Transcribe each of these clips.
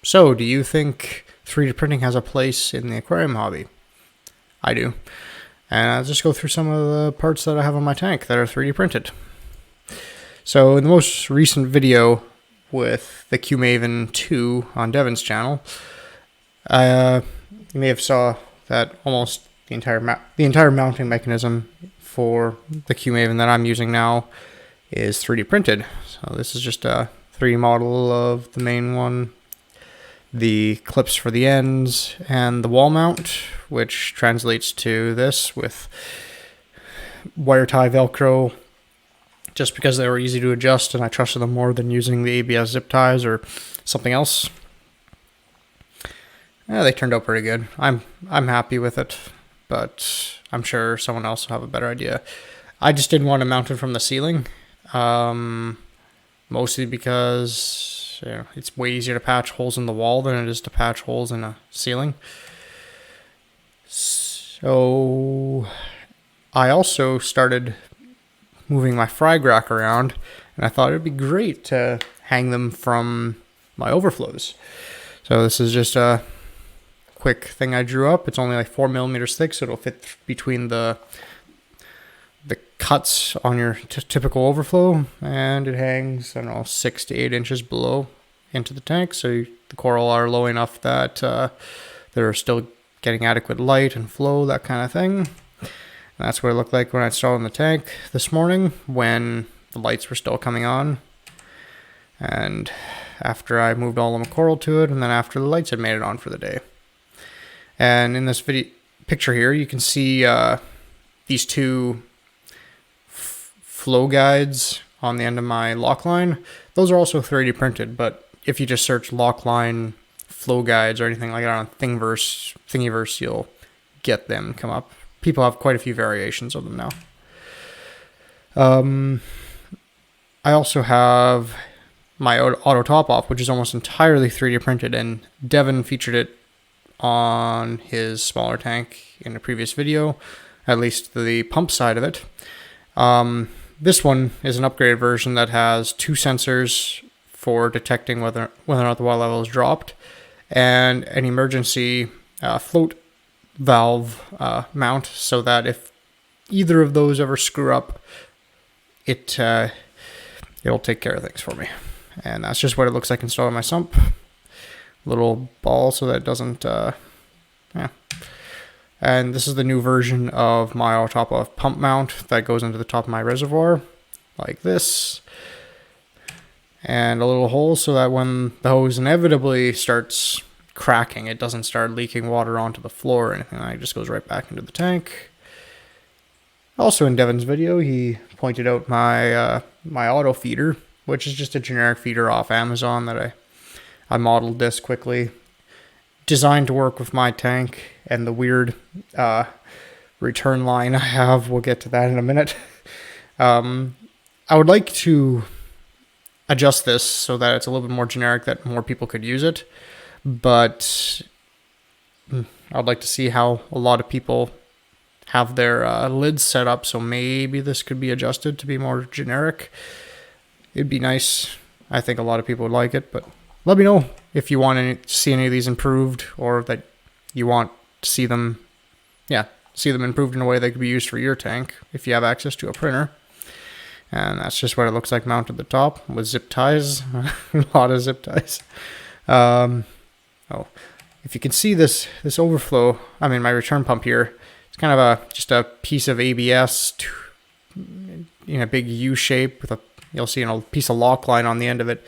So, do you think 3D printing has a place in the aquarium hobby? I do. And I'll just go through some of the parts that I have on my tank that are 3D printed. So, in the most recent video with the QMaven 2 on Devin's channel, you may have saw that almost the entire mounting mechanism for the QMaven that I'm using now is 3D printed. So this is just a 3D model of the main one, the clips for the ends, and the wall mount, which translates to this with wire tie Velcro, just because they were easy to adjust and I trusted them more than using the ABS zip ties or something else. Yeah, they turned out pretty good. I'm happy with it, but I'm sure someone else will have a better idea. I just didn't want to mount it from the ceiling, mostly because it's way easier to patch holes in the wall than it is to patch holes in a ceiling. So I also started moving my frag rack around, and I thought it'd be great to hang them from my overflows. So this is just a quick thing I drew up. It's only like 4 millimeters thick, so it'll fit between the cuts on your typical overflow, and it hangs, I don't know, 6 to 8 inches below into the tank, so the coral are low enough that they're still getting adequate light and flow, that kind of thing. And that's what it looked like when I installed in the tank this morning when the lights were still coming on, and after I moved all of my coral to it, and then after the lights had made it on for the day. And in this picture here, you can see these two flow guides on the end of my lock line. Those are also 3D printed, but if you just search lock line flow guides or anything like that on Thingiverse, you'll get them come up. People have quite a few variations of them now. I also have my auto top off, which is almost entirely 3D printed, and Devin featured it on his smaller tank in a previous video, at least the pump side of it. This one is an upgraded version that has 2 sensors for detecting whether or not the water level is dropped, and an emergency float valve mount, so that if either of those ever screw up, it'll take care of things for me. And that's just what it looks like installed on my sump. Little ball so that it doesn't, And this is the new version of my auto top off pump mount that goes into the top of my reservoir, like this. And a little hole so that when the hose inevitably starts cracking, it doesn't start leaking water onto the floor or anything. It just goes right back into the tank. Also in Devin's video, he pointed out my my auto feeder, which is just a generic feeder off Amazon that I modeled this quickly, designed to work with my tank and the weird return line I have. We'll get to that in a minute. I would like to adjust this so that it's a little bit more generic, that more people could use it, but I'd like to see how a lot of people have their lids set up, so maybe this could be adjusted to be more generic. It'd be nice. I think a lot of people would like it, but let me know if you want to see any of these improved, or that you want to see them improved in a way that could be used for your tank if you have access to a printer. And that's just what it looks like mounted at the top with zip ties, a lot of zip ties. If you can see this overflow, my return pump here, it's kind of just a piece of ABS in a big U shape with you'll see a piece of lock line on the end of it.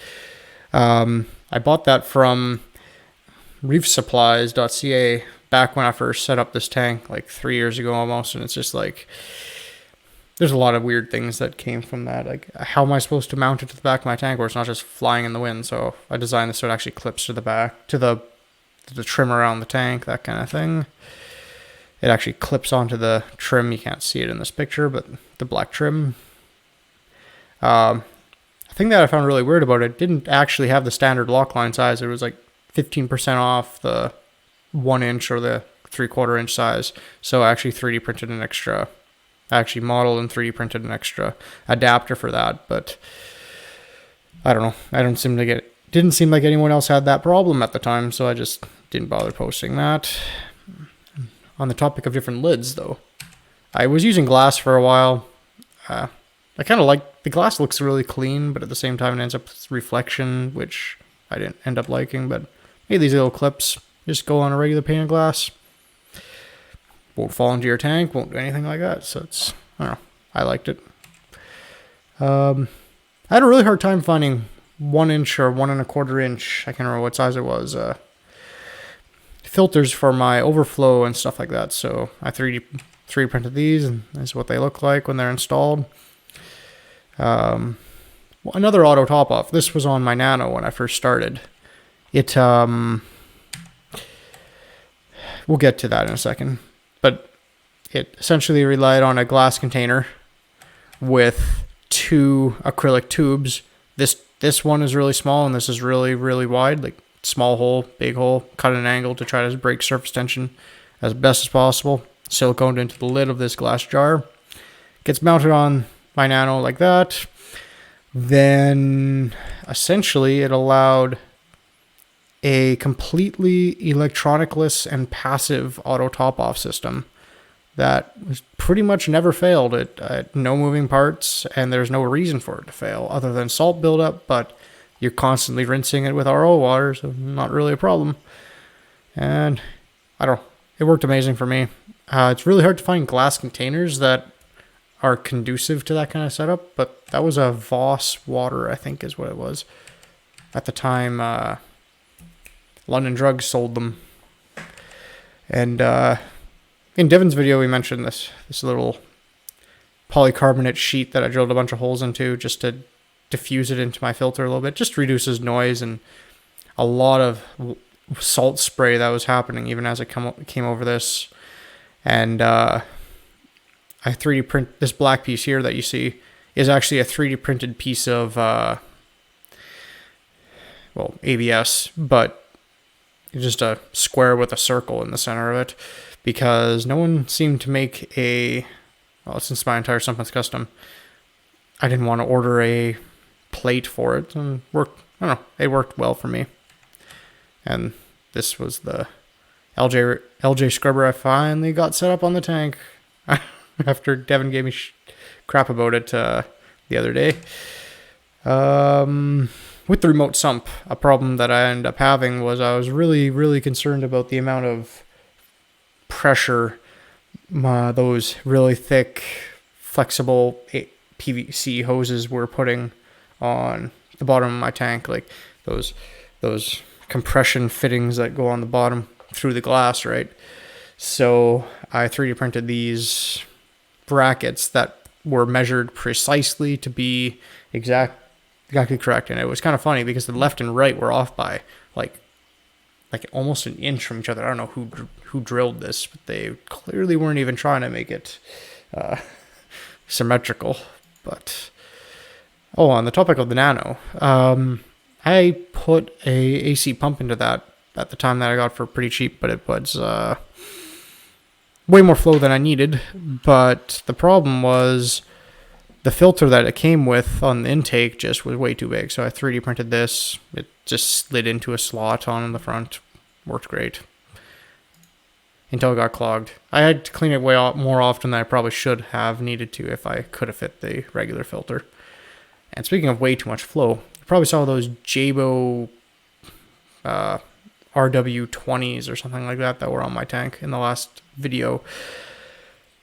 I bought that from reefsupplies.ca back when I first set up this tank, like 3 years ago almost, and it's just like, there's a lot of weird things that came from that. Like, how am I supposed to mount it to the back of my tank where it's not just flying in the wind? So I designed this so it actually clips to the back, to the trim around the tank, that kind of thing. It actually clips onto the trim. You can't see it in this picture, but the black trim. The thing that I found really weird about it didn't actually have the standard lock line size. It was like 15% off the 1 inch or the 3/4 inch size. So I actually 3D printed an extra, modeled and 3D printed an extra adapter for that. But I don't know. I didn't didn't seem like anyone else had that problem at the time, so I just didn't bother posting that. On the topic of different lids, though, I was using glass for a while. I kind of like the glass, looks really clean, but at the same time it ends up with reflection, which I didn't end up liking. But made these little clips, just go on a regular pane of glass. Won't fall into your tank, won't do anything like that. So it's, I don't know, I liked it. I had a really hard time finding 1 inch or 1¼ inch, I can't remember what size it was, filters for my overflow and stuff like that. So I 3D printed these, and this is what they look like when they're installed. Another auto top off. This was on my Nano when I first started. It we'll get to that in a second, but it essentially relied on a glass container with 2 acrylic tubes. This one is really small, and this is really, really wide, like small hole, big hole, cut at an angle to try to break surface tension as best as possible. Siliconed into the lid of this glass jar. Gets mounted on my Nano like that. Then essentially it allowed a completely electronicless and passive auto top off system that was pretty much never failed. It no moving parts, and there's no reason for it to fail other than salt buildup, but you're constantly rinsing it with RO water, so not really a problem. And I don't know, it worked amazing for me. It's really hard to find glass containers that are conducive to that kind of setup, but that was a Voss water, I think is what it was. At the time, London Drugs sold them. And in Devon's video, we mentioned this little polycarbonate sheet that I drilled a bunch of holes into just to diffuse it into my filter a little bit. Just reduces noise and a lot of salt spray that was happening even as it came over this. And I 3D print this black piece here that you see is actually a 3D printed piece of ABS, but it's just a square with a circle in the center of it, because no one seemed to make since my entire Something's Custom, I didn't want to order a plate for it, and it worked well for me. And this was the LJ scrubber I finally got set up on the tank after Devon gave me crap about it the other day. With the remote sump, a problem that I ended up having was I was really, really concerned about the amount of pressure those really thick, flexible PVC hoses were putting on the bottom of my tank, like those compression fittings that go on the bottom through the glass, right? So I 3D printed these brackets that were measured precisely to be exactly correct, and it was kind of funny because the left and right were off by like almost an inch from each other. I don't know who drilled this, but they clearly weren't even trying to make it symmetrical. But on the topic of the Nano, I put a AC pump into that at the time that I got for pretty cheap, but it was way more flow than I needed. But the problem was the filter that it came with on the intake just was way too big. So I 3D printed this. It just slid into a slot on the front. Worked great until it got clogged. I had to clean it way more often than I probably should have needed to if I could have fit the regular filter. And speaking of way too much flow, you probably saw those Jabo RW20s or something like that were on my tank in the last video.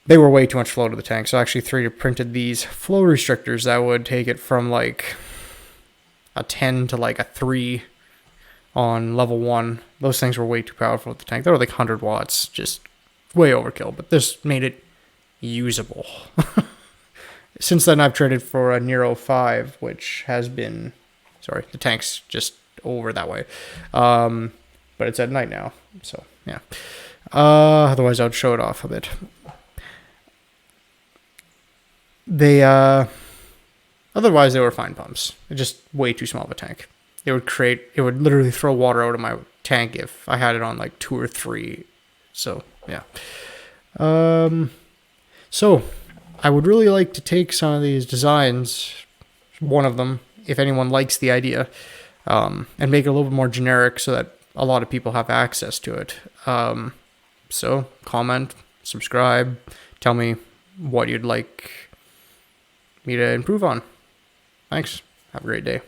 They were way too much flow to the tank, so I actually 3D printed these flow restrictors that would take it from like a 10 to like a 3 on level 1. Those things were way too powerful with the tank. They were like 100 watts, just way overkill, but this made it usable. Since then, I've traded for a Nero 5, which has been... Sorry, the tank's just over that way. But it's at night now, so yeah. Otherwise, I would show it off a bit. Otherwise they were fine pumps. They're just way too small of a tank. It would literally throw water out of my tank if I had it on like 2 or 3. So yeah. So I would really like to take some of these designs, one of them, if anyone likes the idea, and make it a little bit more generic so that a lot of people have access to it. So comment, subscribe, tell me what you'd like me to improve on. Thanks. Have a great day.